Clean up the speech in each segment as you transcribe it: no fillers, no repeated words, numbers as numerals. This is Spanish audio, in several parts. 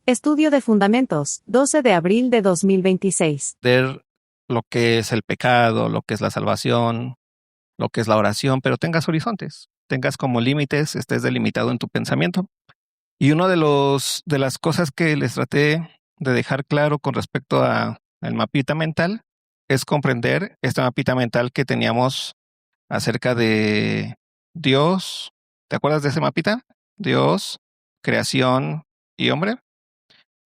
Estudio de Fundamentos, 12 de abril de 2026. Ver lo que es el pecado, lo que es la salvación, lo que es la oración, pero tengas horizontes, tengas como límites, estés delimitado en tu pensamiento. Y uno de las cosas que les traté de dejar claro con respecto a el mapita mental es comprender este mapita mental que teníamos acerca de Dios. ¿Te acuerdas de ese mapita? Dios, creación y hombre.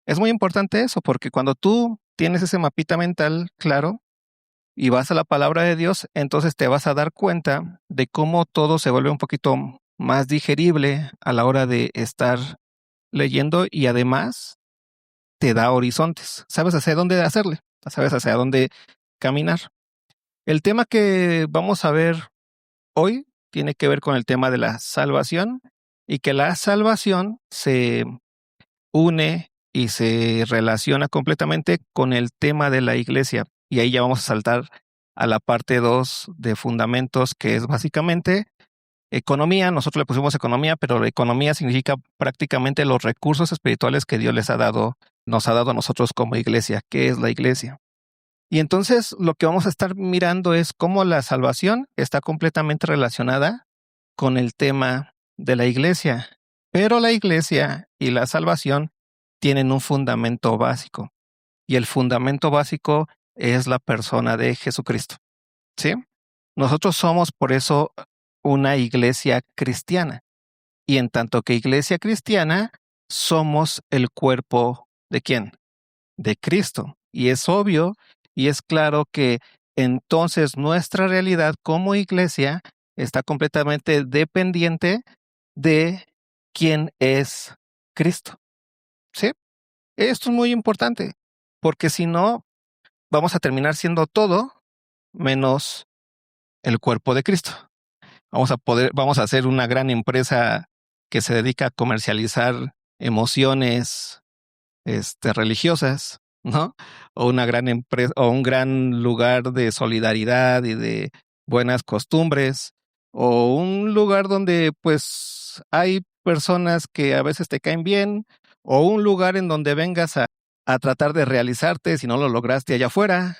Es muy importante eso, porque cuando tú tienes ese mapita mental claro y vas a la palabra de Dios, entonces te vas a dar cuenta de cómo todo se vuelve un poquito más digerible a la hora de estar leyendo y además te da horizontes. Sabes hacia dónde hacerle, sabes hacia dónde caminar. El tema que vamos a ver hoy tiene que ver con el tema de la salvación y que la salvación se une y se relaciona completamente con el tema de la iglesia. Y ahí ya vamos a saltar a la parte 2 de fundamentos, que es básicamente economía. Nosotros le pusimos economía, pero la economía significa prácticamente los recursos espirituales que Dios les ha dado, nos ha dado a nosotros como iglesia. ¿Qué es la iglesia? Y entonces lo que vamos a estar mirando es cómo la salvación está completamente relacionada con el tema de la iglesia. Pero la iglesia y la salvación tienen un fundamento básico. Y el fundamento básico es la persona de Jesucristo. ¿Sí? Nosotros somos por eso una iglesia cristiana. Y en tanto que iglesia cristiana, somos el cuerpo ¿de quién? De Cristo. Y es obvio y es claro que entonces nuestra realidad como iglesia está completamente dependiente de quién es Cristo. ¿Sí? Esto es muy importante, porque si no, vamos a terminar siendo todo menos el cuerpo de Cristo. Vamos a hacer una gran empresa que se dedica a comercializar emociones religiosas, ¿no? O una gran empresa, o un gran lugar de solidaridad y de buenas costumbres, o un lugar donde pues hay personas que a veces te caen bien, o un lugar en donde vengas a tratar de realizarte si no lo lograste allá afuera,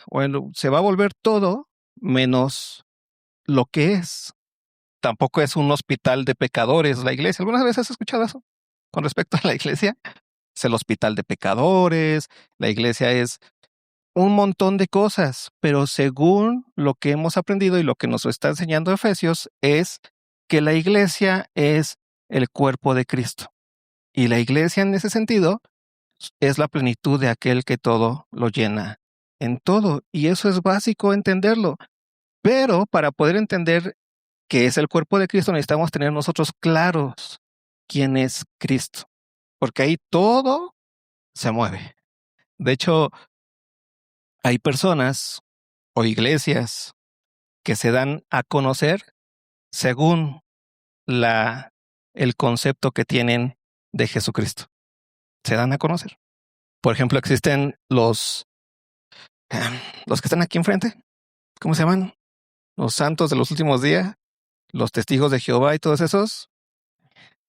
se va a volver todo menos lo que es. Tampoco es un hospital de pecadores la iglesia. ¿Algunas veces has escuchado eso con respecto a la iglesia? Es el hospital de pecadores, la iglesia es un montón de cosas, pero según lo que hemos aprendido y lo que nos está enseñando Efesios es que la iglesia es el cuerpo de Cristo. Y la iglesia en ese sentido es la plenitud de aquel que todo lo llena en todo. Y eso es básico entenderlo. Pero para poder entender qué es el cuerpo de Cristo necesitamos tener nosotros claros quién es Cristo. Porque ahí todo se mueve. De hecho, hay personas o iglesias que se dan a conocer según la, el concepto que tienen de Jesucristo. Se dan a conocer. Por ejemplo, existen los que están aquí enfrente. ¿Cómo se llaman? Los santos de los últimos días, los testigos de Jehová y todos esos.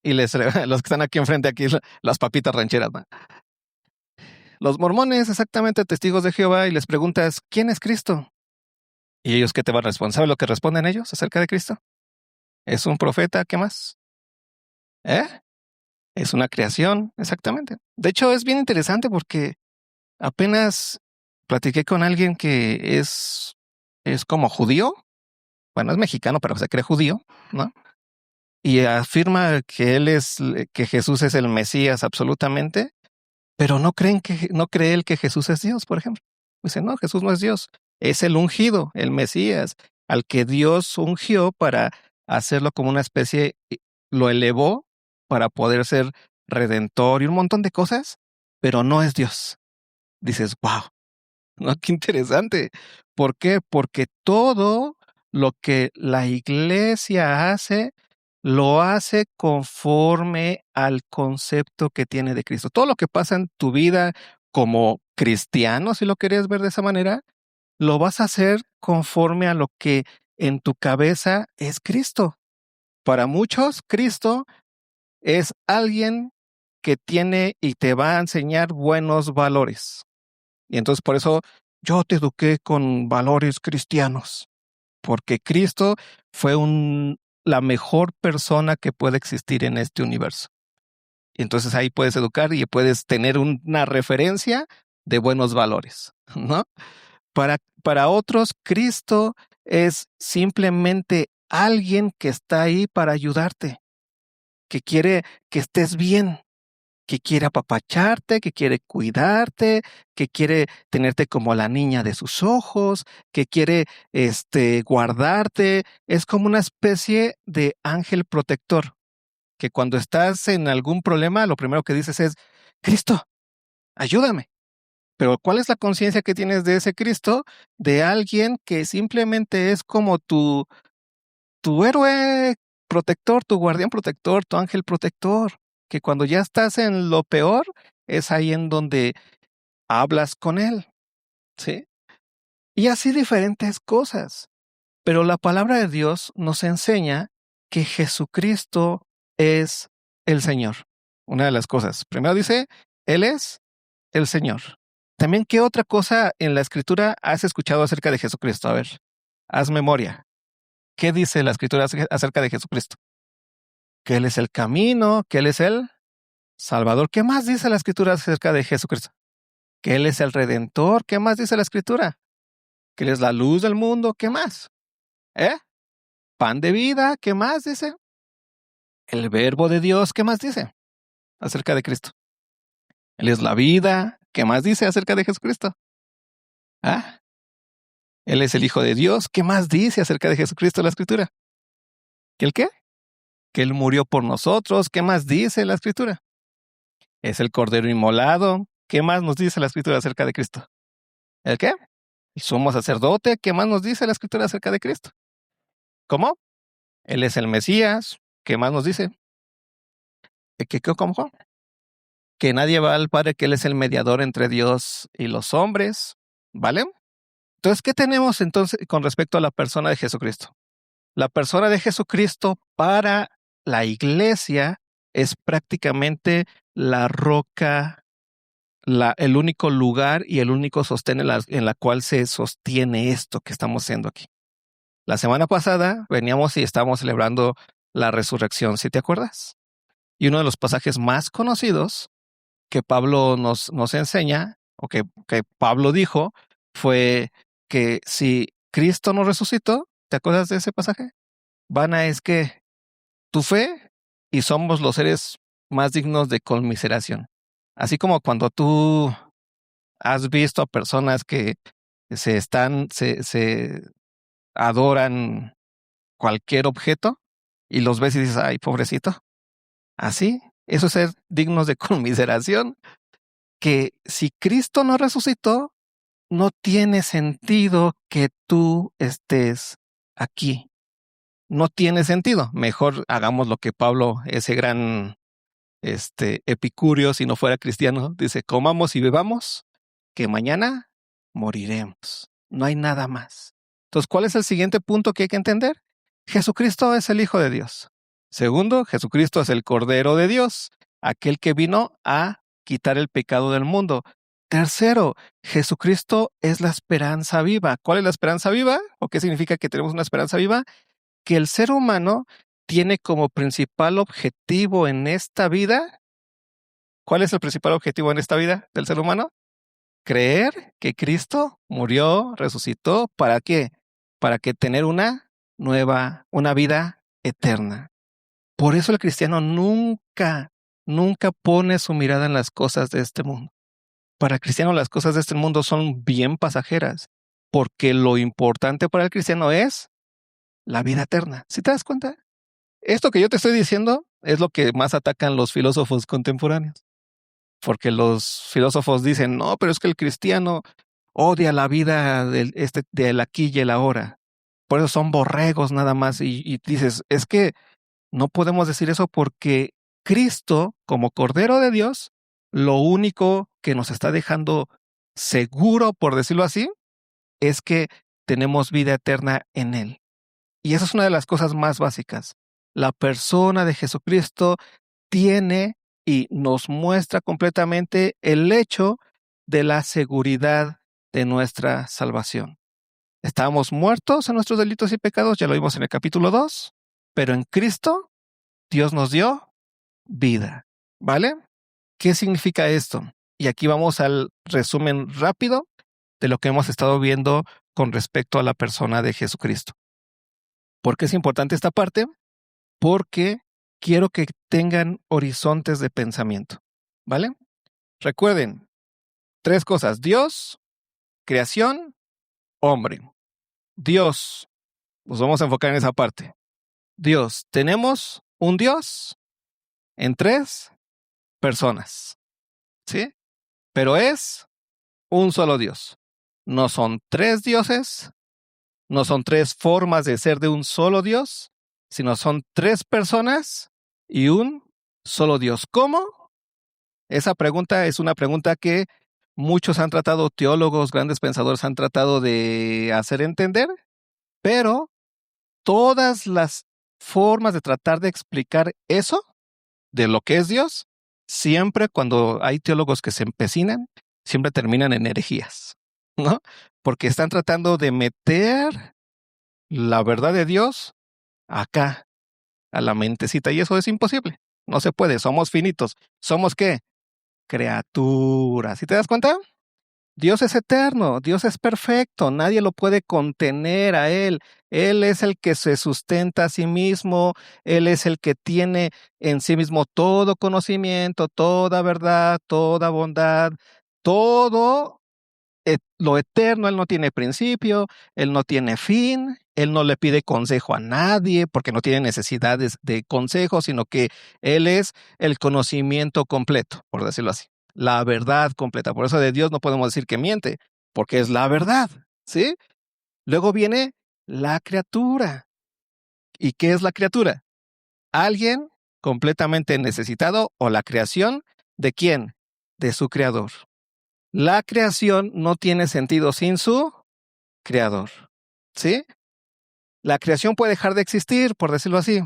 Y los que están aquí enfrente, aquí las papitas rancheras, ¿no? Los mormones, exactamente, testigos de Jehová, y les preguntas, ¿quién es Cristo? ¿Y ellos qué te van a responder? ¿Saben lo que responden ellos acerca de Cristo? ¿Es un profeta? ¿Qué más? ¿Eh? Es una creación, exactamente. De hecho, es bien interesante porque apenas platiqué con alguien que es como judío. Bueno, es mexicano, pero se cree judío, ¿no? Y afirma que Jesús es el Mesías absolutamente, pero no cree él que Jesús es Dios, por ejemplo. Dice, no, Jesús no es Dios. Es el ungido, el Mesías, al que Dios ungió para hacerlo como una especie, lo elevó para poder ser redentor y un montón de cosas, pero no es Dios. Dices, wow, ¿no? Qué interesante. ¿Por qué? Porque todo lo que la iglesia hace, lo hace conforme al concepto que tiene de Cristo. Todo lo que pasa en tu vida como cristiano, si lo querías ver de esa manera, lo vas a hacer conforme a lo que en tu cabeza es Cristo. Para muchos, Cristo es alguien que tiene y te va a enseñar buenos valores. Y entonces por eso yo te eduqué con valores cristianos, porque Cristo fue la mejor persona que puede existir en este universo. Y entonces ahí puedes educar y puedes tener una referencia de buenos valores, ¿no? Para otros, Cristo es simplemente alguien que está ahí para ayudarte, que quiere que estés bien, que quiere apapacharte, que quiere cuidarte, que quiere tenerte como la niña de sus ojos, que quiere guardarte. Es como una especie de ángel protector, que cuando estás en algún problema, lo primero que dices es, Cristo, ayúdame. Pero ¿cuál es la conciencia que tienes de ese Cristo? De alguien que simplemente es como tu héroe protector, tu guardián protector, tu ángel protector, que cuando ya estás en lo peor, es ahí en donde hablas con él, ¿sí? Y así diferentes cosas. Pero la palabra de Dios nos enseña que Jesucristo es el Señor. Una de las cosas. Primero dice, Él es el Señor. También, ¿qué otra cosa en la Escritura has escuchado acerca de Jesucristo? A ver, haz memoria. ¿Qué dice la Escritura acerca de Jesucristo? Que Él es el camino, que Él es el Salvador. ¿Qué más dice la Escritura acerca de Jesucristo? Que Él es el Redentor. ¿Qué más dice la Escritura? Que Él es la luz del mundo. ¿Qué más? Pan de vida. ¿Qué más dice? El Verbo de Dios. ¿Qué más dice acerca de Cristo? Él es la vida. ¿Qué más dice acerca de Jesucristo? Él es el Hijo de Dios. ¿Qué más dice acerca de Jesucristo la Escritura? ¿Que el qué? Que Él murió por nosotros. ¿Qué más dice la Escritura? Es el Cordero inmolado. ¿Qué más nos dice la Escritura acerca de Cristo? ¿El qué? El sumo sacerdote. ¿Qué más nos dice la Escritura acerca de Cristo? ¿Cómo? Él es el Mesías. ¿Qué más nos dice? ¿Cómo? Que nadie va al Padre, que Él es el mediador entre Dios y los hombres. ¿Vale? Entonces, ¿qué tenemos entonces con respecto a la persona de Jesucristo? La persona de Jesucristo para la iglesia es prácticamente la roca, el único lugar y el único sostén en la cual se sostiene esto que estamos haciendo aquí. La semana pasada veníamos y estábamos celebrando la resurrección, ¿sí te acuerdas? Y uno de los pasajes más conocidos que Pablo nos enseña, o que Pablo dijo, fue que si Cristo no resucitó, ¿te acuerdas de ese pasaje? Vana es que tu fe y somos los seres más dignos de conmiseración. Así como cuando tú has visto a personas que se adoran cualquier objeto y los ves y dices, ay, pobrecito. Así, eso es ser dignos de conmiseración. Que si Cristo no resucitó, no tiene sentido que tú estés aquí. No tiene sentido. Mejor hagamos lo que Pablo, ese gran epicúreo, si no fuera cristiano, dice, comamos y bebamos, que mañana moriremos. No hay nada más. Entonces, ¿cuál es el siguiente punto que hay que entender? Jesucristo es el Hijo de Dios. Segundo, Jesucristo es el Cordero de Dios, aquel que vino a quitar el pecado del mundo. Tercero, Jesucristo es la esperanza viva. ¿Cuál es la esperanza viva? ¿O qué significa que tenemos una esperanza viva? Que el ser humano tiene como principal objetivo en esta vida. ¿Cuál es el principal objetivo en esta vida del ser humano? Creer que Cristo murió, resucitó. ¿Para qué? Para que tener una vida eterna. Por eso el cristiano nunca pone su mirada en las cosas de este mundo. Para el cristiano las cosas de este mundo son bien pasajeras, porque lo importante para el cristiano es la vida eterna. ¿Sí te das cuenta? Esto que yo te estoy diciendo es lo que más atacan los filósofos contemporáneos. Porque los filósofos dicen, no, pero es que el cristiano odia la vida del aquí y el ahora. Por eso son borregos nada más. Y dices, es que no podemos decir eso porque Cristo, como Cordero de Dios, lo único que nos está dejando seguro, por decirlo así, es que tenemos vida eterna en Él. Y esa es una de las cosas más básicas. La persona de Jesucristo tiene y nos muestra completamente el hecho de la seguridad de nuestra salvación. Estábamos muertos en nuestros delitos y pecados, ya lo vimos en el capítulo 2, pero en Cristo Dios nos dio vida, ¿vale? ¿Qué significa esto? Y aquí vamos al resumen rápido de lo que hemos estado viendo con respecto a la persona de Jesucristo. ¿Por qué es importante esta parte? Porque quiero que tengan horizontes de pensamiento, ¿vale? Recuerden, 3 cosas: Dios, creación, hombre. Dios, nos vamos a enfocar en esa parte. Dios, tenemos un Dios en 3 personas, ¿sí? Pero es un solo Dios. No son 3 dioses, no son 3 formas de ser de un solo Dios, sino son 3 personas y un solo Dios. ¿Cómo? Esa pregunta es una pregunta que muchos han tratado, teólogos, grandes pensadores han tratado de hacer entender, pero todas las formas de tratar de explicar eso, de lo que es Dios, siempre cuando hay teólogos que se empecinan, siempre terminan en herejías, ¿no? Porque están tratando de meter la verdad de Dios acá, a la mentecita, y eso es imposible. No se puede, somos finitos. ¿Somos qué? Criaturas. ¿Sí te das cuenta? Dios es eterno, Dios es perfecto, nadie lo puede contener a Él. Él es el que se sustenta a sí mismo, Él es el que tiene en sí mismo todo conocimiento, toda verdad, toda bondad, todo lo eterno. Él no tiene principio, Él no tiene fin, Él no le pide consejo a nadie porque no tiene necesidades de consejo, sino que Él es el conocimiento completo, por decirlo así, la verdad completa. Por eso de Dios no podemos decir que miente, porque es la verdad, ¿sí? Luego viene la criatura. ¿Y qué es la criatura? Alguien completamente necesitado, o la creación ¿de quién? De su creador. La creación no tiene sentido sin su creador, ¿sí? La creación puede dejar de existir, por decirlo así.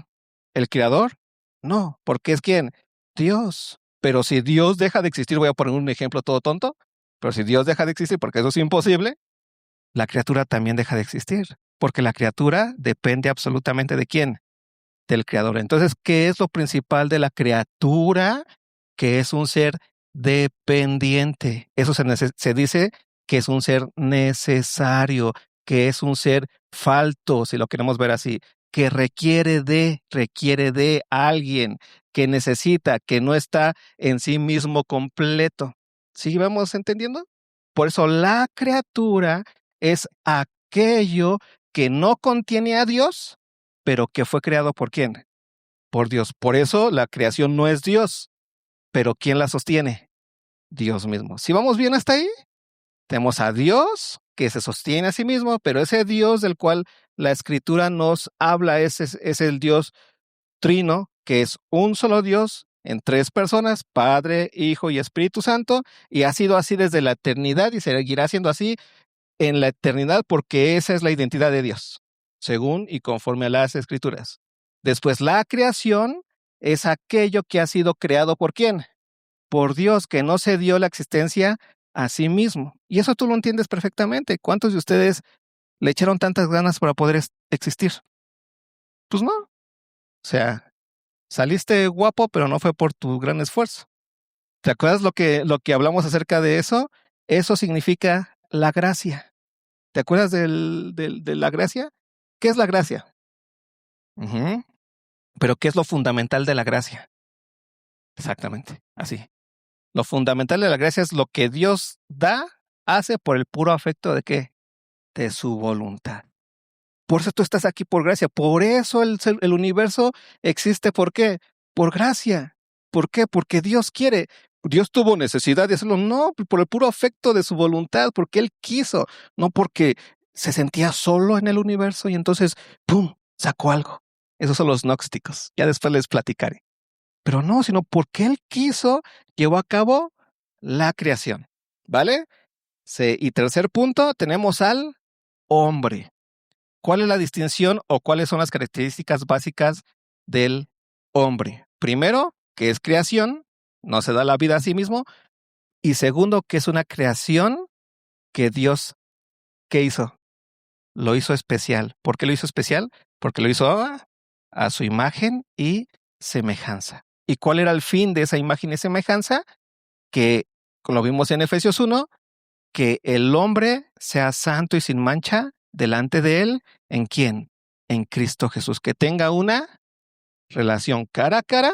¿El creador? No, porque es ¿quién? Dios. Pero si Dios deja de existir, voy a poner un ejemplo todo tonto, pero si Dios deja de existir, porque eso es imposible, la criatura también deja de existir, porque la criatura depende absolutamente ¿de quién? Del creador. Entonces, ¿qué es lo principal de la criatura? Que es un ser dependiente. Eso se dice que es un ser necesario, que es un ser falto, si lo queremos ver así, que requiere de alguien, que necesita, que no está en sí mismo completo. ¿Sí vamos entendiendo? Por eso la criatura es aquello que no contiene a Dios, pero que fue creado ¿por quién? Por Dios. Por eso la creación no es Dios, pero ¿quién la sostiene? Dios mismo. ¿Sí vamos bien hasta ahí? Tenemos a Dios que se sostiene a sí mismo, pero ese Dios del cual la Escritura nos habla es el Dios trino, que es un solo Dios en 3 personas, Padre, Hijo y Espíritu Santo, y ha sido así desde la eternidad y seguirá siendo así en la eternidad, porque esa es la identidad de Dios, según y conforme a las Escrituras. Después, la creación es aquello que ha sido creado ¿por quién? Por Dios, que no se dio la existencia a sí mismo. Y eso tú lo entiendes perfectamente. ¿Cuántos de ustedes le echaron tantas ganas para poder existir? Pues no. O sea, saliste guapo, pero no fue por tu gran esfuerzo. ¿Te acuerdas lo que hablamos acerca de eso? Eso significa la gracia. ¿Te acuerdas de la gracia? ¿Qué es la gracia? Ujú. Pero ¿qué es lo fundamental de la gracia? Exactamente, así. Lo fundamental de la gracia es lo que Dios da, hace por el puro afecto de ¿qué? De su voluntad. Por eso tú estás aquí por gracia. Por eso el universo existe. ¿Por qué? Por gracia. ¿Por qué? Porque Dios quiere. Dios tuvo necesidad de hacerlo. No, por el puro afecto de su voluntad, porque Él quiso. No porque se sentía solo en el universo y entonces, ¡pum!, sacó algo. Esos son los gnósticos. Ya después les platicaré. Pero no, sino porque Él quiso, llevó a cabo la creación. ¿Vale? Y tercer punto, tenemos al hombre. ¿Cuál es la distinción o cuáles son las características básicas del hombre? Primero, que es creación. no se da la vida a sí mismo. Y segundo, que es una creación que Dios, ¿qué hizo? Lo hizo especial. ¿Por qué lo hizo especial? Porque lo hizo a su imagen y semejanza. ¿Y cuál era el fin de esa imagen y semejanza? Que, como lo vimos en Efesios 1, que el hombre sea santo y sin mancha delante de él. ¿En quién? En Cristo Jesús. Que tenga una relación cara a cara,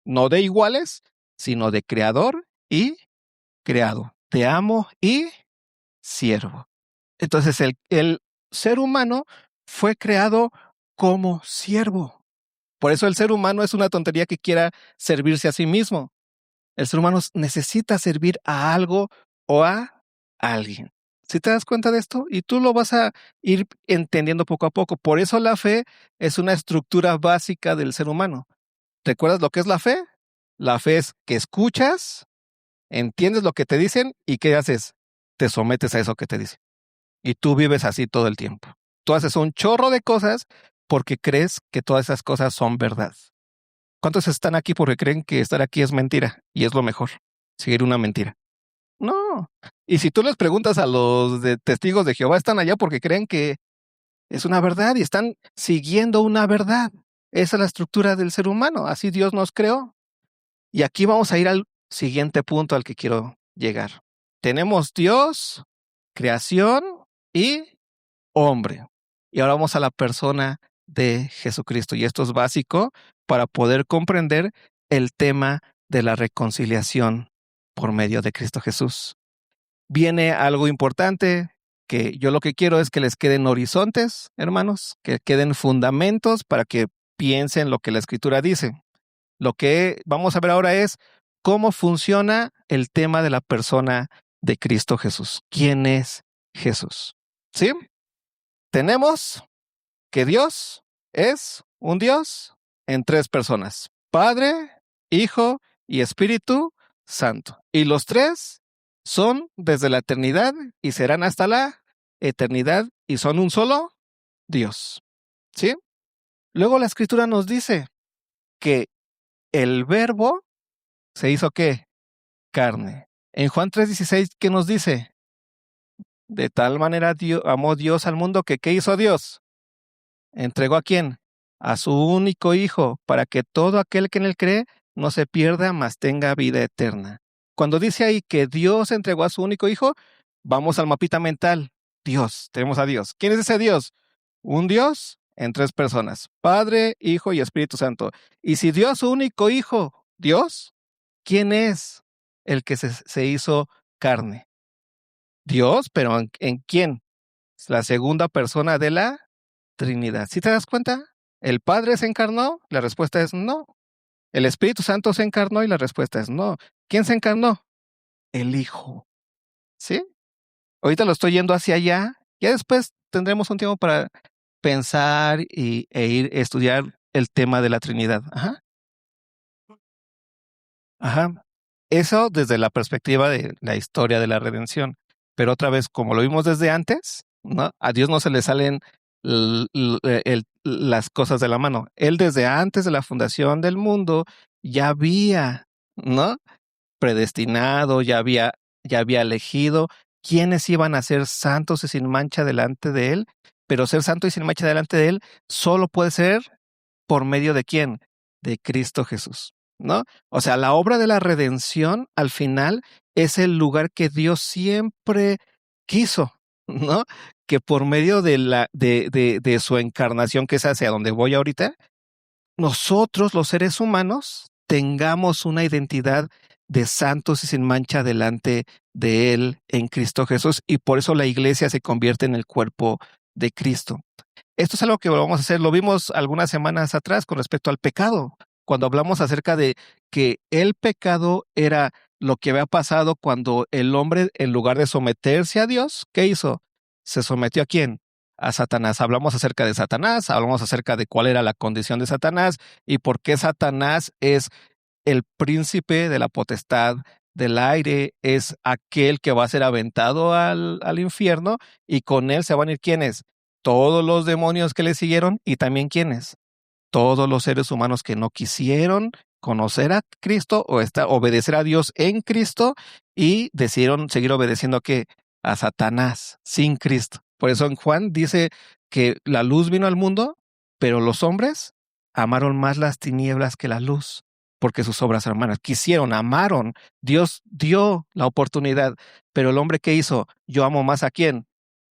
no de iguales, sino de creador y creado. Te amo y siervo. Entonces el ser humano fue creado como siervo. Por eso el ser humano es una tontería que quiera servirse a sí mismo. El ser humano necesita servir a algo o a alguien. ¿Sí te das cuenta de esto? Y tú lo vas a ir entendiendo poco a poco. Por eso la fe es una estructura básica del ser humano. ¿Recuerdas lo que es la fe? La fe es que escuchas, entiendes lo que te dicen y ¿qué haces? Te sometes a eso que te dicen. Y tú vives así todo el tiempo. Tú haces un chorro de cosas porque crees que todas esas cosas son verdad. ¿Cuántos están aquí porque creen que estar aquí es mentira y es lo mejor? Seguir una mentira. No. Y si tú les preguntas a los de testigos de Jehová, están allá porque creen que es una verdad y están siguiendo una verdad. Esa es la estructura del ser humano. Así Dios nos creó. Y aquí vamos a ir al siguiente punto al que quiero llegar. Tenemos Dios, creación y hombre. Y ahora vamos a la persona de Jesucristo. Y esto es básico para poder comprender el tema de la reconciliación por medio de Cristo Jesús. Viene algo importante que yo lo que quiero es que les queden horizontes, hermanos, que queden fundamentos para que piensen lo que la Escritura dice. Lo que vamos a ver ahora es cómo funciona el tema de la persona de Cristo Jesús. ¿Quién es Jesús? ¿Sí? Tenemos que Dios es un Dios en tres personas: Padre, Hijo y Espíritu Santo. Y los tres son desde la eternidad y serán hasta la eternidad y son un solo Dios. ¿Sí? Luego la Escritura nos dice que el Verbo se hizo ¿qué? Carne. En Juan 3:16, ¿qué nos dice? De tal manera amó Dios al mundo que ¿qué hizo Dios? ¿Entregó a quién? A su único Hijo, para que todo aquel que en él cree no se pierda, mas tenga vida eterna. Cuando dice ahí que Dios entregó a su único Hijo, vamos al mapita mental. Dios, tenemos a Dios. ¿Quién es ese Dios? Un Dios en tres personas: Padre, Hijo y Espíritu Santo. Y si dio a su único Hijo, Dios, ¿quién es el que se hizo carne? Dios, pero ¿en quién? Es la segunda persona de la Trinidad. ¿Sí te das cuenta? ¿El Padre se encarnó? La respuesta es no. ¿El Espíritu Santo se encarnó? Y la respuesta es no. ¿Quién se encarnó? El Hijo. ¿Sí? Ahorita lo estoy yendo hacia allá. Ya después tendremos un tiempo para pensar e ir a estudiar el tema de la Trinidad. Ajá. Ajá. Eso desde la perspectiva de la historia de la redención. Pero otra vez, como lo vimos desde antes, ¿no? A Dios no se le salen las cosas de la mano. Él desde antes de la fundación del mundo ya había, ¿no? Predestinado, ya había elegido quiénes iban a ser santos y sin mancha delante de él, pero ser santo y sin mancha delante de él solo puede ser por medio de quién? De Cristo Jesús, ¿no? O sea, la obra de la redención al final es el lugar que Dios siempre quiso, ¿no? Que por medio de su encarnación, que es hacia donde voy ahorita, nosotros los seres humanos tengamos una identidad de santos y sin mancha delante de Él en Cristo Jesús, y por eso la iglesia se convierte en el cuerpo de Cristo. Esto es algo que vamos a hacer, lo vimos algunas semanas atrás con respecto al pecado, cuando hablamos acerca de que el pecado era lo que había pasado cuando el hombre, en lugar de someterse a Dios, ¿qué hizo? ¿Se sometió a quién? A Satanás. Hablamos acerca de Satanás, hablamos acerca de cuál era la condición de Satanás y por qué Satanás es el príncipe de la potestad del aire, es aquel que va a ser aventado al infierno, y con él se van a ir ¿quiénes? Todos los demonios que le siguieron, y también ¿quiénes? Todos los seres humanos que no quisieron conocer a Cristo o obedecer a Dios en Cristo y decidieron seguir obedeciendo a Satanás sin Cristo. Por eso en Juan dice que la luz vino al mundo, pero los hombres amaron más las tinieblas que la luz, porque sus obras hermanas amaron. Dios dio la oportunidad, pero el hombre, ¿qué hizo? Yo amo más ¿a quién?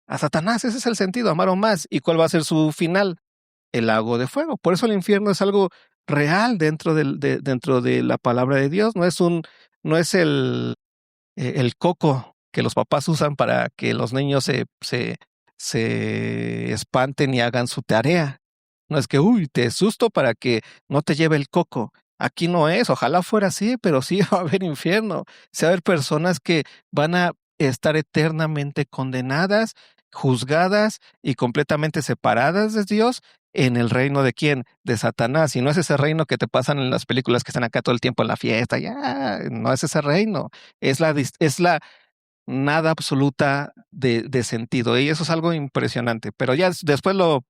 A Satanás. Ese es el sentido, amaron más. ¿Y cuál va a ser su final? El lago de fuego. Por eso el infierno es algo real dentro de la palabra de Dios. No es el coco que los papás usan para que los niños se espanten y hagan su tarea. No es que, te asusto para que no te lleve el coco. Aquí no es, ojalá fuera así, pero sí va a haber infierno. Sí va a haber personas que van a estar eternamente condenadas, juzgadas y completamente separadas de Dios en el reino de quién? De Satanás. Y no es ese reino que te pasan en las películas que están acá todo el tiempo en la fiesta. Ya, no es ese reino. Es la nada absoluta de sentido. Y eso es algo impresionante. Pero ya después lo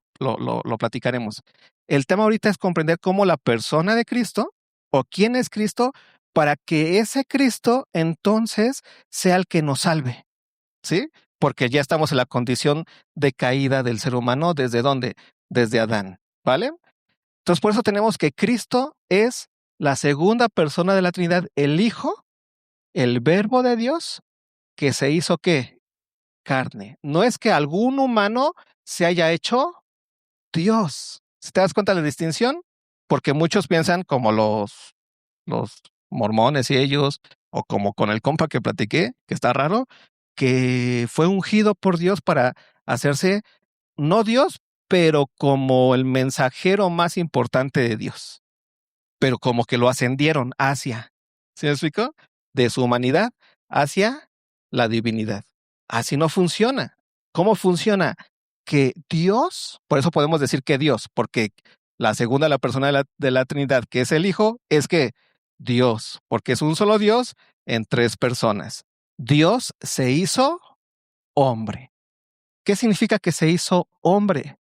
platicaremos. El tema ahorita es comprender cómo la persona de Cristo o quién es Cristo para que ese Cristo entonces sea el que nos salve. ¿Sí? Porque ya estamos en la condición de caída del ser humano. ¿Desde dónde? Desde Adán. ¿Vale? Entonces, por eso tenemos que Cristo es la segunda persona de la Trinidad, el Hijo, el Verbo de Dios, que se hizo ¿qué? Carne. No es que algún humano se haya hecho Dios. ¿Se te das cuenta de la distinción? Porque muchos piensan como los mormones y ellos, o como con el compa que platiqué, que está raro, que fue ungido por Dios para hacerse, no Dios, pero como el mensajero más importante de Dios. Pero como que lo ascendieron hacia, ¿sí me explico? De su humanidad hacia la divinidad. Así no funciona. ¿Cómo funciona? Que Dios, por eso podemos decir que Dios, porque la segunda, la persona de la Trinidad, que es el Hijo, es que Dios, porque es un solo Dios en tres personas. Dios se hizo hombre. ¿Qué significa que se hizo hombre?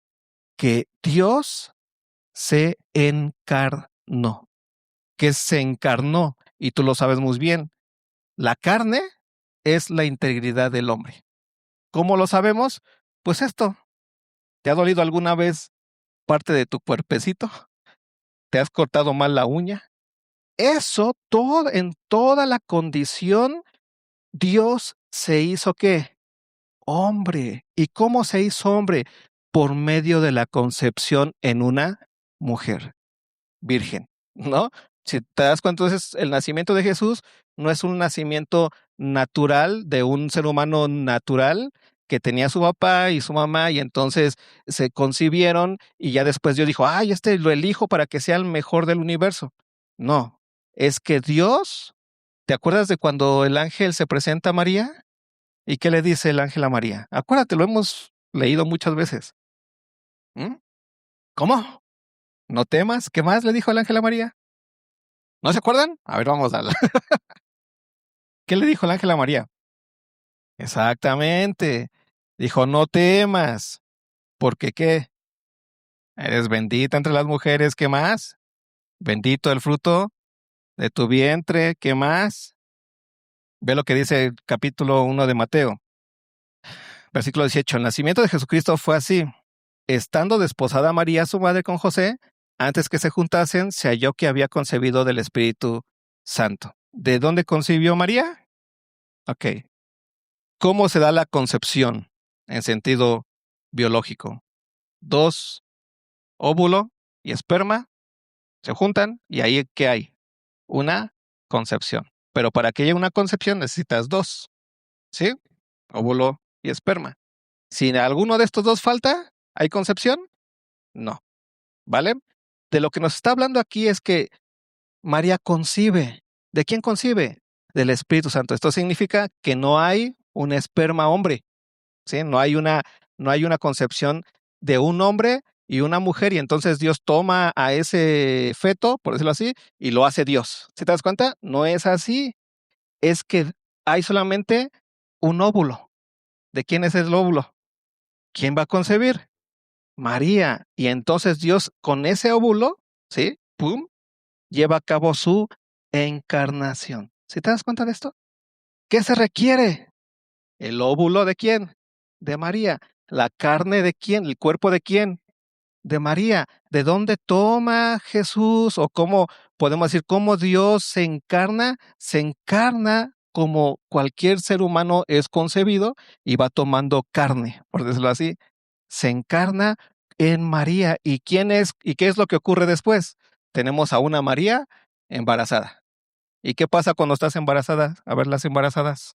Que Dios se encarnó. Que se encarnó, y tú lo sabes muy bien. La carne es la integridad del hombre. ¿Cómo lo sabemos? Pues esto. ¿Te ha dolido alguna vez parte de tu cuerpecito? ¿Te has cortado mal la uña? Eso, en toda la condición, Dios se hizo ¿qué? Hombre. ¿Y cómo se hizo hombre? Por medio de la concepción en una mujer virgen, ¿no? Si te das cuenta, entonces el nacimiento de Jesús no es un nacimiento natural de un ser humano natural que tenía su papá y su mamá y entonces se concibieron y ya después Dios dijo, ay, lo elijo para que sea el mejor del universo. No, es que Dios, ¿te acuerdas de cuando el ángel se presenta a María? ¿Y qué le dice el ángel a María? Acuérdate, lo hemos leído muchas veces. ¿Mm? ¿Cómo? No temas. ¿Qué más le dijo el ángel a María? ¿No se acuerdan? A ver, vamos a darla. ¿Qué le dijo el ángel a María? Exactamente. Dijo, no temas. ¿Porque qué? Eres bendita entre las mujeres. ¿Qué más? Bendito el fruto de tu vientre. ¿Qué más? Ve lo que dice el capítulo 1 de Mateo. Versículo 18. El nacimiento de Jesucristo fue así. Estando desposada María, su madre, con José, antes que se juntasen, se halló que había concebido del Espíritu Santo. ¿De dónde concibió María? Ok. ¿Cómo se da la concepción en sentido biológico? Dos, óvulo y esperma se juntan y ahí ¿qué hay? Una concepción. Pero para que haya una concepción necesitas dos, ¿sí? Óvulo y esperma. Si alguno de estos dos falta, ¿hay concepción? No, ¿vale? De lo que nos está hablando aquí es que María concibe. ¿De quién concibe? Del Espíritu Santo. Esto significa que no hay un esperma hombre. ¿Sí? No hay una concepción de un hombre y una mujer y entonces Dios toma a ese feto, por decirlo así, y lo hace Dios. ¿Sí te das cuenta? No es así. Es que hay solamente un óvulo. ¿De quién es el óvulo? ¿Quién va a concebir? María. Y entonces Dios con ese óvulo, ¿sí? ¡Pum! lleva a cabo su encarnación. ¿Sí te das cuenta de esto? ¿Qué se requiere? ¿El óvulo de quién? De María. ¿La carne de quién? ¿El cuerpo de quién? De María. ¿De dónde toma Jesús? O cómo podemos decir, cómo Dios se encarna? Se encarna como cualquier ser humano es concebido y va tomando carne, por decirlo así. Se encarna en María. ¿Y quién es? ¿Y qué es lo que ocurre después? Tenemos a una María embarazada. ¿Y qué pasa cuando estás embarazada? A ver, las embarazadas.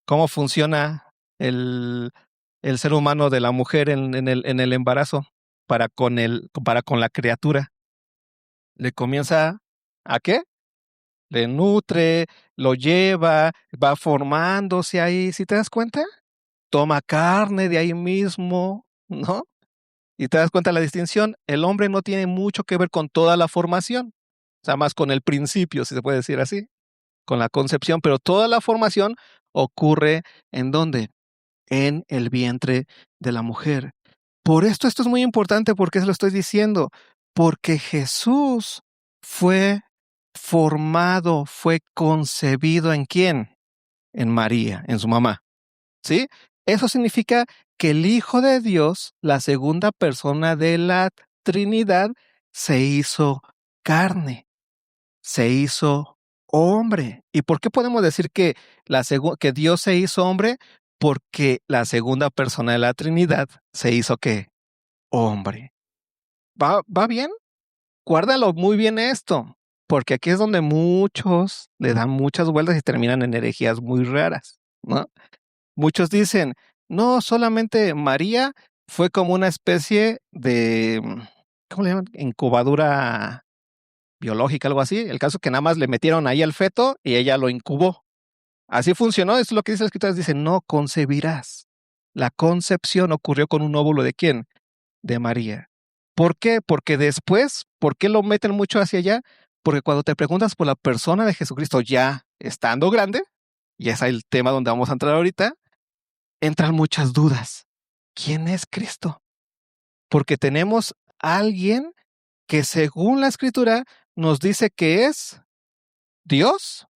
¿Cómo funciona el, el ser humano de la mujer en el embarazo para con la criatura? Le comienza ¿a qué? Le nutre, lo lleva, va formándose ahí, ¿sí te das cuenta? Toma carne de ahí mismo, ¿no? Y te das cuenta la distinción, el hombre no tiene mucho que ver con toda la formación, o sea, más con el principio, si se puede decir así, con la concepción, pero toda la formación ocurre ¿en dónde? En el vientre de la mujer. Por esto es muy importante, porque se lo estoy diciendo, porque Jesús fue formado, fue concebido ¿en quién? En María, en su mamá, ¿sí? Eso significa que el Hijo de Dios, la segunda persona de la Trinidad, se hizo carne, se hizo hombre. ¿Y por qué podemos decir que, que Dios se hizo hombre? Porque la segunda persona de la Trinidad se hizo ¿qué? Hombre. ¿Va bien? Guárdalo muy bien esto, porque aquí es donde muchos le dan muchas vueltas y terminan en herejías muy raras, ¿no? Muchos dicen, no, solamente María fue como una especie de, ¿cómo le llaman? Incubadura biológica, algo así. El caso es que nada más le metieron ahí al feto y ella lo incubó. Así funcionó, eso es lo que dice la escritura, dice, no concebirás. La concepción ocurrió con un óvulo ¿de quién? De María. ¿Por qué? Porque después, ¿por qué lo meten mucho hacia allá? Porque cuando te preguntas por la persona de Jesucristo ya estando grande, y ese es el tema donde vamos a entrar ahorita, entran muchas dudas. ¿Quién es Cristo? Porque tenemos a alguien que según la escritura nos dice que es Dios,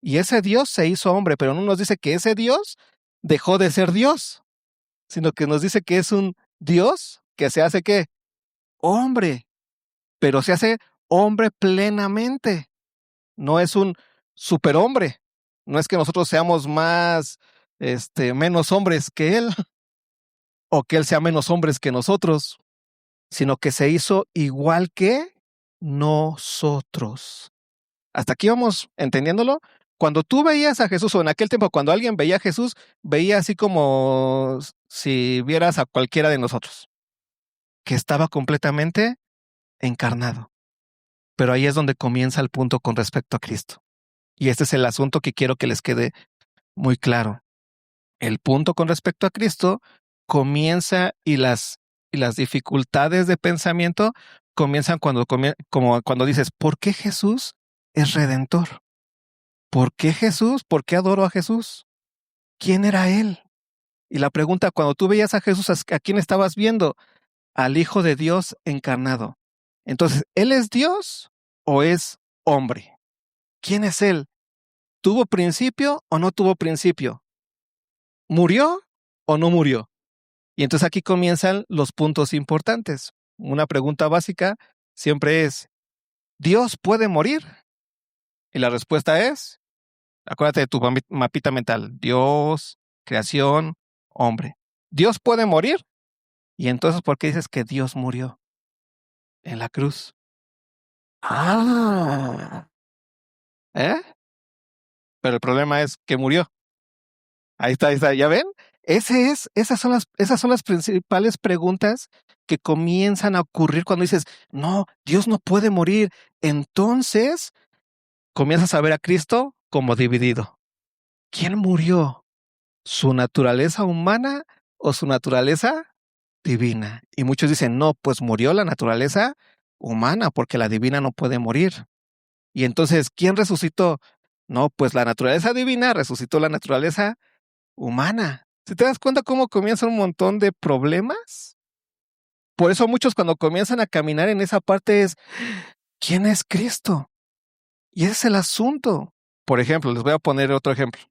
y ese Dios se hizo hombre, pero no nos dice que ese Dios dejó de ser Dios, sino que nos dice que es un Dios que se hace ¿qué? Hombre, pero se hace hombre plenamente. No es un superhombre. No es que nosotros seamos más, menos hombres que él, o que él sea menos hombres que nosotros, sino que se hizo igual que nosotros. ¿Hasta aquí vamos entendiéndolo? Cuando tú veías a Jesús, o en aquel tiempo, cuando alguien veía a Jesús, veía así como si vieras a cualquiera de nosotros, que estaba completamente encarnado. Pero ahí es donde comienza el punto con respecto a Cristo. Y este es el asunto que quiero que les quede muy claro. El punto con respecto a Cristo comienza y las dificultades de pensamiento comienzan como cuando dices, ¿por qué Jesús es redentor? ¿Por qué Jesús? ¿Por qué adoro a Jesús? ¿Quién era él? Y la pregunta, cuando tú veías a Jesús, ¿a quién estabas viendo? Al Hijo de Dios encarnado. Entonces, ¿él es Dios o es hombre? ¿Quién es él? ¿Tuvo principio o no tuvo principio? ¿Murió o no murió? Y entonces aquí comienzan los puntos importantes. Una pregunta básica siempre es, ¿Dios puede morir? Y la respuesta es, acuérdate de tu mapita mental, Dios, creación, hombre. ¿Dios puede morir? Y entonces, ¿por qué dices que Dios murió en la cruz? Ah, ¿eh? Pero el problema es que murió. Ahí está, ¿ya ven? Esas son las principales preguntas que comienzan a ocurrir cuando dices, no, Dios no puede morir. Entonces, comienzas a ver a Cristo como dividido. ¿Quién murió? ¿Su naturaleza humana o su naturaleza divina? Y muchos dicen, no, pues murió la naturaleza humana porque la divina no puede morir. Y entonces, ¿quién resucitó? No, pues la naturaleza divina resucitó la naturaleza humana. ¿Si te das cuenta cómo comienza un montón de problemas? Por eso muchos cuando comienzan a caminar en esa parte es, ¿quién es Cristo? Y ese es el asunto. Por ejemplo, les voy a poner otro ejemplo.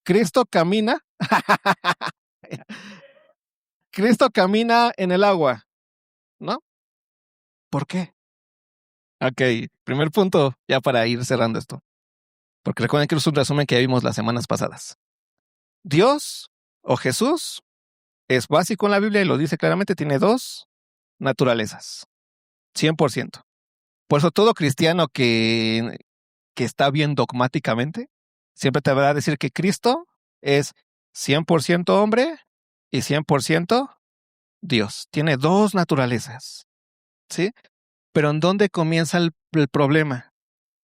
Cristo camina. Cristo camina en el agua, ¿no? ¿Por qué? Ok, primer punto, ya para ir cerrando esto. Porque recuerden que es un resumen que ya vimos las semanas pasadas. Dios o Jesús es básico en la Biblia y lo dice claramente, tiene dos naturalezas, 100%. Por eso todo cristiano que está bien dogmáticamente, siempre te va a decir que Cristo es 100% hombre y 100% Dios. Tiene dos naturalezas, ¿sí? Pero ¿en dónde comienza el problema?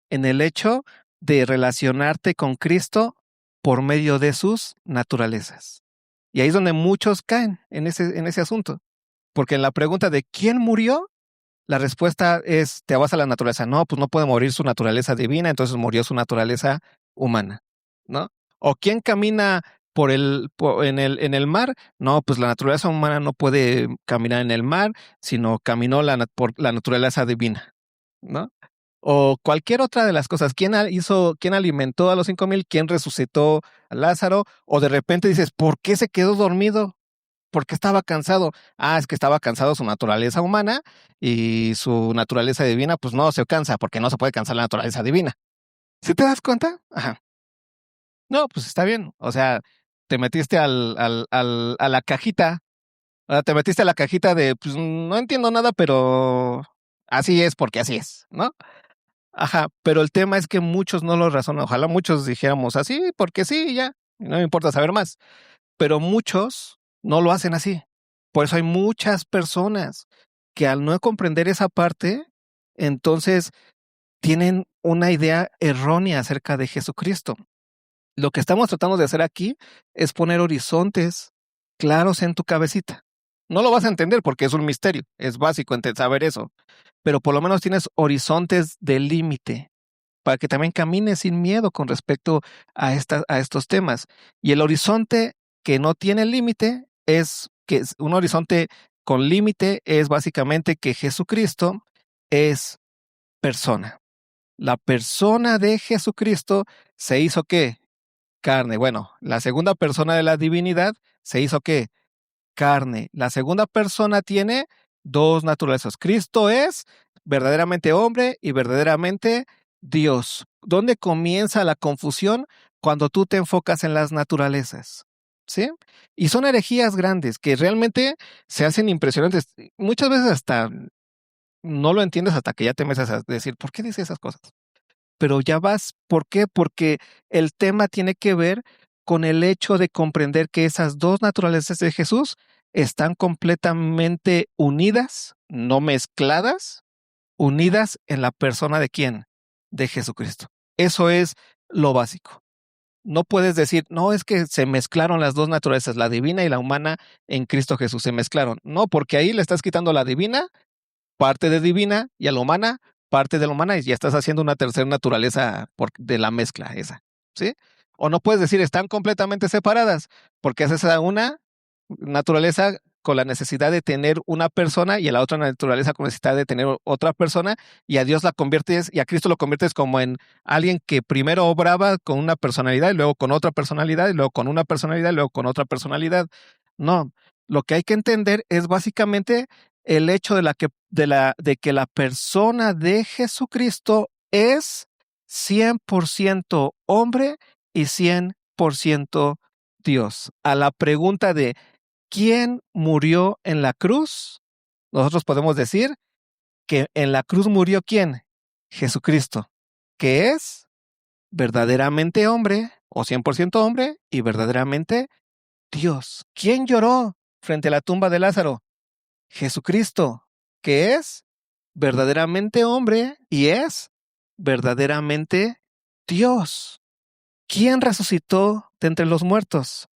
En el hecho de relacionarte con Cristo por medio de sus naturalezas. Y ahí es donde muchos caen en ese asunto. Porque en la pregunta de ¿quién murió? La respuesta es, te vas a la naturaleza. No, pues no puede morir su naturaleza divina, entonces murió su naturaleza humana, ¿no? O ¿quién camina en el mar? No, pues la naturaleza humana no puede caminar en el mar, sino caminó por la naturaleza divina, ¿no? O cualquier otra de las cosas. ¿Quién alimentó a los 5,000? ¿Quién resucitó a Lázaro? O de repente dices, ¿por qué se quedó dormido? ¿Por qué estaba cansado? Ah, es que estaba cansado su naturaleza humana y su naturaleza divina, pues no se cansa, porque no se puede cansar la naturaleza divina. ¿Sí te das cuenta? Ajá. No, pues está bien. O sea, te metiste a la cajita. Te metiste a la cajita de, pues no entiendo nada, pero así es porque así es, ¿no? Ajá, pero el tema es que muchos no lo razonan. Ojalá muchos dijéramos así, porque sí, ya, no me importa saber más. Pero muchos no lo hacen así. Por eso hay muchas personas que al no comprender esa parte, entonces tienen una idea errónea acerca de Jesucristo. Lo que estamos tratando de hacer aquí es poner horizontes claros en tu cabecita. No lo vas a entender porque es un misterio, es básico saber eso, pero por lo menos tienes horizontes de límite para que también camines sin miedo con respecto a estos temas. Y el horizonte que no tiene límite un horizonte con límite es básicamente que Jesucristo es persona. La persona de Jesucristo se hizo ¿qué? Carne. Bueno, la segunda persona de la divinidad se hizo ¿qué? Carne. La segunda persona tiene dos naturalezas. Cristo es verdaderamente hombre y verdaderamente Dios. ¿Dónde comienza la confusión? Cuando tú te enfocas en las naturalezas. ¿Sí? Y son herejías grandes que realmente se hacen impresionantes. Muchas veces hasta no lo entiendes hasta que ya te metes a decir, ¿por qué dice esas cosas? Pero ya vas, ¿por qué? Porque el tema tiene que ver con el hecho de comprender que esas dos naturalezas de Jesús están completamente unidas, no mezcladas, unidas en la persona de quién? De Jesucristo. Eso es lo básico. No puedes decir, no, es que se mezclaron las dos naturalezas, la divina y la humana en Cristo Jesús, se mezclaron. No, porque ahí le estás quitando la divina parte de divina y a la humana, parte de la humana, y ya estás haciendo una tercera naturaleza de la mezcla esa, ¿sí? O no puedes decir están completamente separadas, porque haces a una naturaleza con la necesidad de tener una persona y a la otra naturaleza con necesidad de tener otra persona, y a Dios la conviertes y a Cristo lo conviertes como en alguien que primero obraba con una personalidad y luego con otra personalidad y luego con una personalidad y luego con otra personalidad. No, lo que hay que entender es básicamente el hecho de que la persona de Jesucristo es 100% hombre y 100% Dios. A la pregunta de ¿quién murió en la cruz? Nosotros podemos decir que en la cruz murió ¿quién? Jesucristo, que es verdaderamente hombre o 100% hombre y verdaderamente Dios. ¿Quién lloró frente a la tumba de Lázaro? Jesucristo, que es verdaderamente hombre y es verdaderamente Dios. ¿Quién resucitó de entre los muertos?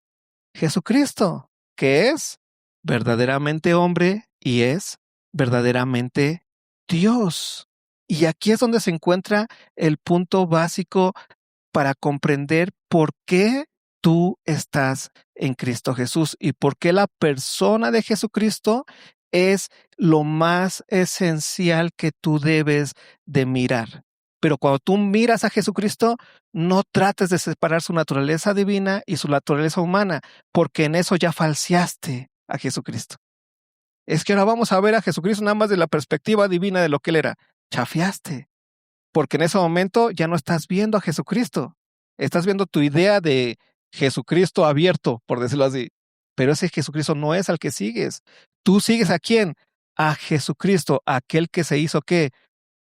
Jesucristo, que es verdaderamente hombre y es verdaderamente Dios. Y aquí es donde se encuentra el punto básico para comprender por qué tú estás en Cristo Jesús y por qué la persona de Jesucristo es lo más esencial que tú debes de mirar. Pero cuando tú miras a Jesucristo, no trates de separar su naturaleza divina y su naturaleza humana, porque en eso ya falseaste a Jesucristo. Es que ahora vamos a ver a Jesucristo nada más de la perspectiva divina de lo que Él era. Chafiaste, porque en ese momento ya no estás viendo a Jesucristo. Estás viendo tu idea de Jesucristo abierto, por decirlo así. Pero ese Jesucristo no es al que sigues. ¿Tú sigues a quién? A Jesucristo, aquel que se hizo, ¿qué?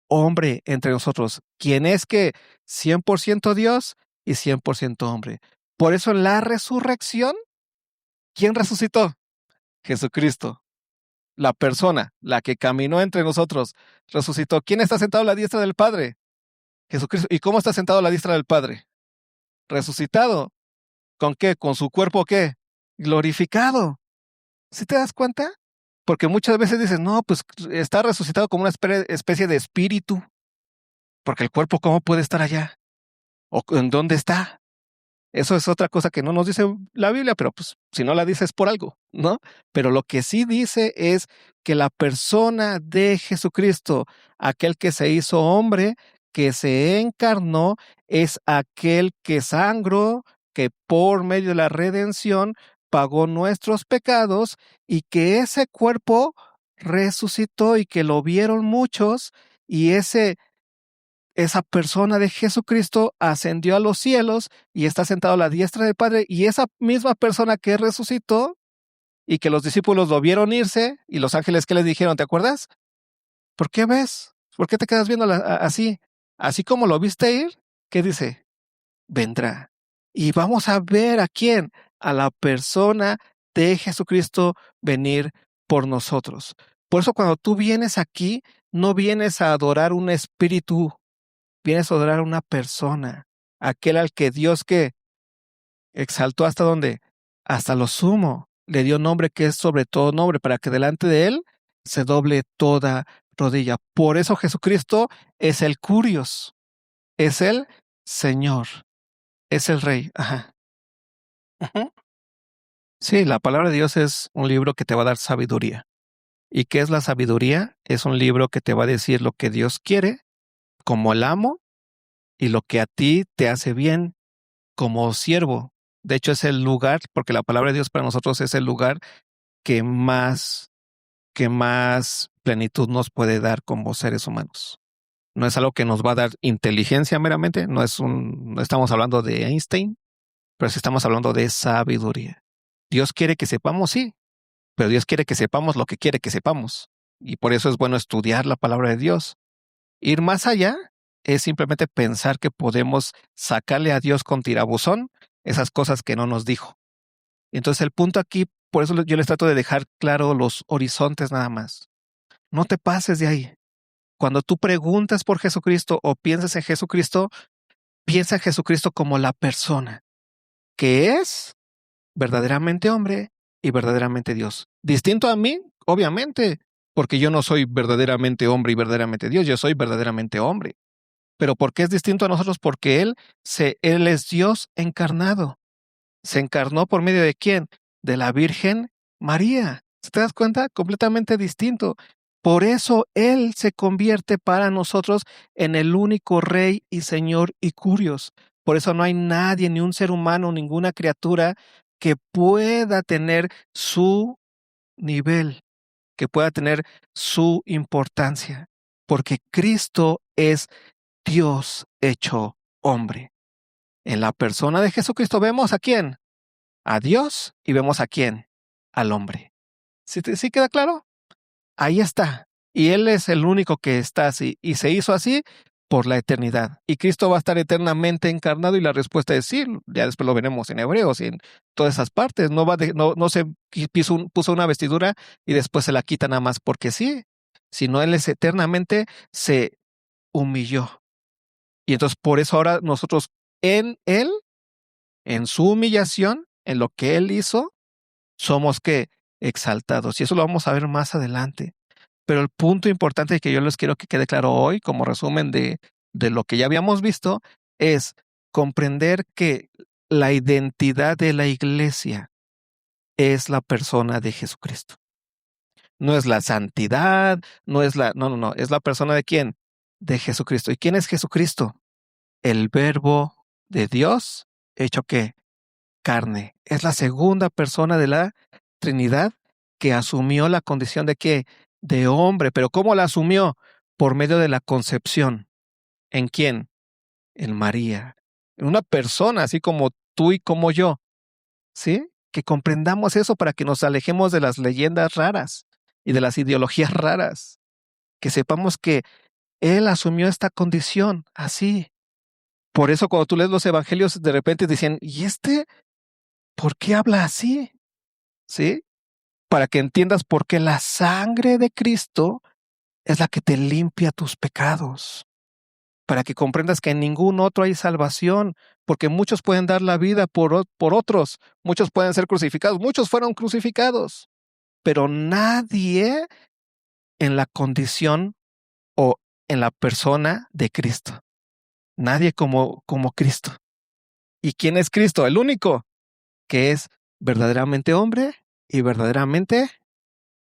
Hombre entre nosotros, quien es que 100% Dios y 100% hombre. Por eso en la resurrección, ¿quién resucitó? Jesucristo, la persona, la que caminó entre nosotros, resucitó. ¿Quién está sentado a la diestra del Padre? Jesucristo. ¿Y cómo está sentado a la diestra del Padre? Resucitado. ¿Con qué? ¿Con su cuerpo qué? Glorificado. ¿Sí te das cuenta? Porque muchas veces dices, no, pues está resucitado como una especie de espíritu. Porque el cuerpo, ¿cómo puede estar allá? ¿O en dónde está? Eso es otra cosa que no nos dice la Biblia, pero pues si no la dice es por algo, ¿no? Pero lo que sí dice es que la persona de Jesucristo, aquel que se hizo hombre, que se encarnó, es aquel que sangró, que por medio de la redención pagó nuestros pecados y que ese cuerpo resucitó y que lo vieron muchos y esa persona de Jesucristo ascendió a los cielos y está sentado a la diestra del Padre, y esa misma persona que resucitó y que los discípulos lo vieron irse y los ángeles que les dijeron, ¿te acuerdas? ¿Por qué ves? ¿Por qué te quedas viendo así? Así como lo viste ir, ¿qué dice? Vendrá. Y vamos a ver a quién, a la persona de Jesucristo venir por nosotros. Por eso cuando tú vienes aquí, no vienes a adorar un espíritu, vienes a adorar a una persona, aquel al que Dios que exaltó hasta donde, hasta lo sumo, le dio nombre que es sobre todo nombre, para que delante de él se doble toda rodilla. Por eso Jesucristo es el Curios, es el Señor, es el Rey. Ajá. Ujú. Sí, la palabra de Dios es un libro que te va a dar sabiduría. ¿Y qué es la sabiduría? Es un libro que te va a decir lo que Dios quiere, como el amo, y lo que a ti te hace bien como siervo. De hecho, es el lugar, porque la palabra de Dios para nosotros es el lugar que más plenitud nos puede dar como seres humanos. No es algo que nos va a dar inteligencia meramente, no estamos hablando de Einstein, pero sí estamos hablando de sabiduría. Dios quiere que sepamos, sí, pero Dios quiere que sepamos lo que quiere que sepamos. Y por eso es bueno estudiar la palabra de Dios. Ir más allá es simplemente pensar que podemos sacarle a Dios con tirabuzón esas cosas que no nos dijo. Entonces el punto aquí, por eso yo les trato de dejar claro los horizontes nada más. No te pases de ahí. Cuando tú preguntas por Jesucristo o piensas en Jesucristo, piensa en Jesucristo como la persona que es verdaderamente hombre y verdaderamente Dios. Distinto a mí, obviamente, porque yo no soy verdaderamente hombre y verdaderamente Dios, yo soy verdaderamente hombre. Pero ¿por qué es distinto a nosotros? Porque Él es Dios encarnado. Se encarnó por medio de quién? De la Virgen María. ¿Te das cuenta? Completamente distinto. Por eso Él se convierte para nosotros en el único Rey y Señor y Curios. Por eso no hay nadie, ni un ser humano, ninguna criatura que pueda tener su nivel, que pueda tener su importancia. Porque Cristo es Dios hecho hombre. En la persona de Jesucristo vemos a quién, a Dios, y vemos a quién, al hombre. ¿Sí queda claro? Ahí está. Y Él es el único que está así. Y se hizo así por la eternidad. Y Cristo va a estar eternamente encarnado, y la respuesta es sí. Ya después lo veremos en Hebreos y en todas esas partes. No se puso una vestidura y después se la quita nada más porque sí. Sino Él es eternamente, se humilló. Y entonces por eso ahora nosotros en Él, en su humillación, en lo que Él hizo, somos que exaltados. Y eso lo vamos a ver más adelante. Pero el punto importante que yo les quiero que quede claro hoy, como resumen de lo que ya habíamos visto, es comprender que la identidad de la iglesia es la persona de Jesucristo. No es la santidad, no, es la persona de quién? de Jesucristo. ¿Y quién es Jesucristo? El Verbo de Dios hecho ¿qué? Carne. Es la segunda persona de la Trinidad que asumió la condición de ¿qué? De hombre. ¿Pero cómo la asumió? Por medio de la concepción. ¿En quién? En María. En una persona así como tú y como yo. ¿Sí? Que comprendamos eso para que nos alejemos de las leyendas raras y de las ideologías raras. Que sepamos que Él asumió esta condición así. Por eso cuando tú lees los evangelios, de repente dicen, ¿y este por qué habla así? ¿Sí? Para que entiendas por qué la sangre de Cristo es la que te limpia tus pecados. Para que comprendas que en ningún otro hay salvación, porque muchos pueden dar la vida por otros, muchos pueden ser crucificados, muchos fueron crucificados, pero nadie en la condición o en la persona de Cristo. Nadie como Cristo. ¿Y quién es Cristo? El único que es verdaderamente hombre y verdaderamente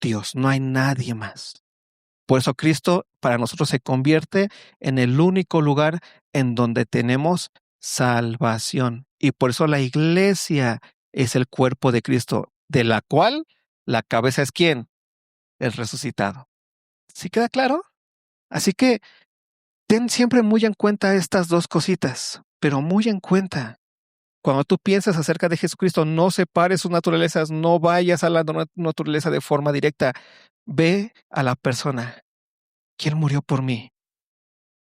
Dios. No hay nadie más. Por eso Cristo para nosotros se convierte en el único lugar en donde tenemos salvación. Y por eso la iglesia es el cuerpo de Cristo, de la cual la cabeza es ¿quién? El resucitado. ¿Sí queda claro? Así que ten siempre muy en cuenta estas dos cositas, pero muy en cuenta. Cuando tú piensas acerca de Jesucristo, no separes sus naturalezas, no vayas a la naturaleza de forma directa. Ve a la persona. ¿Quién murió por mí?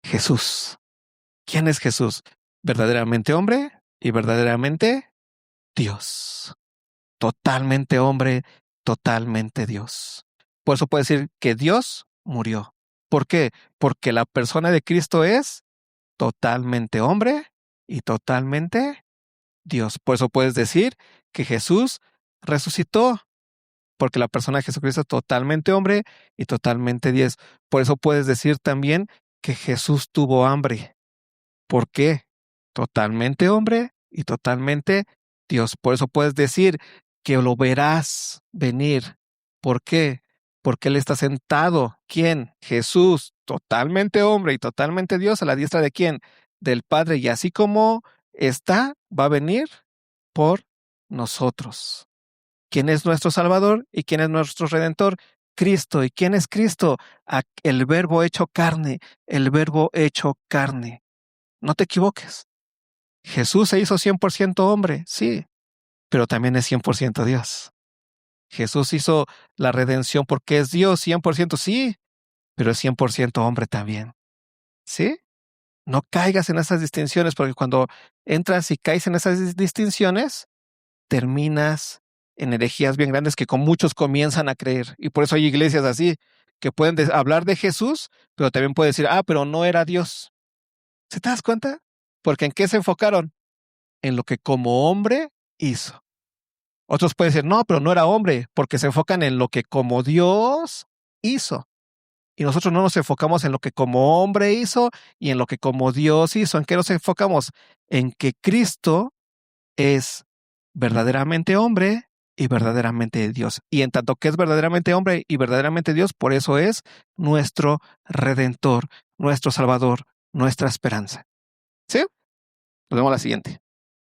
Jesús. ¿Quién es Jesús? Verdaderamente hombre y verdaderamente Dios. Totalmente hombre, totalmente Dios. Por eso puedo decir que Dios murió. ¿Por qué? Porque la persona de Cristo es totalmente hombre y totalmente Dios. Por eso puedes decir que Jesús resucitó, porque la persona de Jesucristo es totalmente hombre y totalmente Dios. Por eso puedes decir también que Jesús tuvo hambre. ¿Por qué? Totalmente hombre y totalmente Dios. Por eso puedes decir que lo verás venir. ¿Por qué? Porque Él está sentado. ¿Quién? Jesús, totalmente hombre y totalmente Dios, a la diestra de quién? Del Padre. Y así como está, va a venir por nosotros. ¿Quién es nuestro Salvador y quién es nuestro Redentor? Cristo. ¿Y quién es Cristo? El Verbo hecho carne, el Verbo hecho carne. No te equivoques. Jesús se hizo 100% hombre, sí, pero también es 100% Dios. Jesús hizo la redención porque es Dios 100%, sí, pero es 100% hombre también. ¿Sí? No caigas en esas distinciones porque cuando entras y caes en esas distinciones, terminas en herejías bien grandes que con muchos comienzan a creer. Y por eso hay iglesias así, que pueden hablar de Jesús, pero también pueden decir, pero no era Dios. ¿Se te das cuenta? Porque ¿en qué se enfocaron? En lo que como hombre hizo. Otros pueden decir, no, pero no era hombre, porque se enfocan en lo que como Dios hizo. Y nosotros no nos enfocamos en lo que como hombre hizo y en lo que como Dios hizo. ¿En qué nos enfocamos? En que Cristo es verdaderamente hombre y verdaderamente Dios. Y en tanto que es verdaderamente hombre y verdaderamente Dios, por eso es nuestro Redentor, nuestro Salvador, nuestra esperanza. ¿Sí? Nos vemos la siguiente.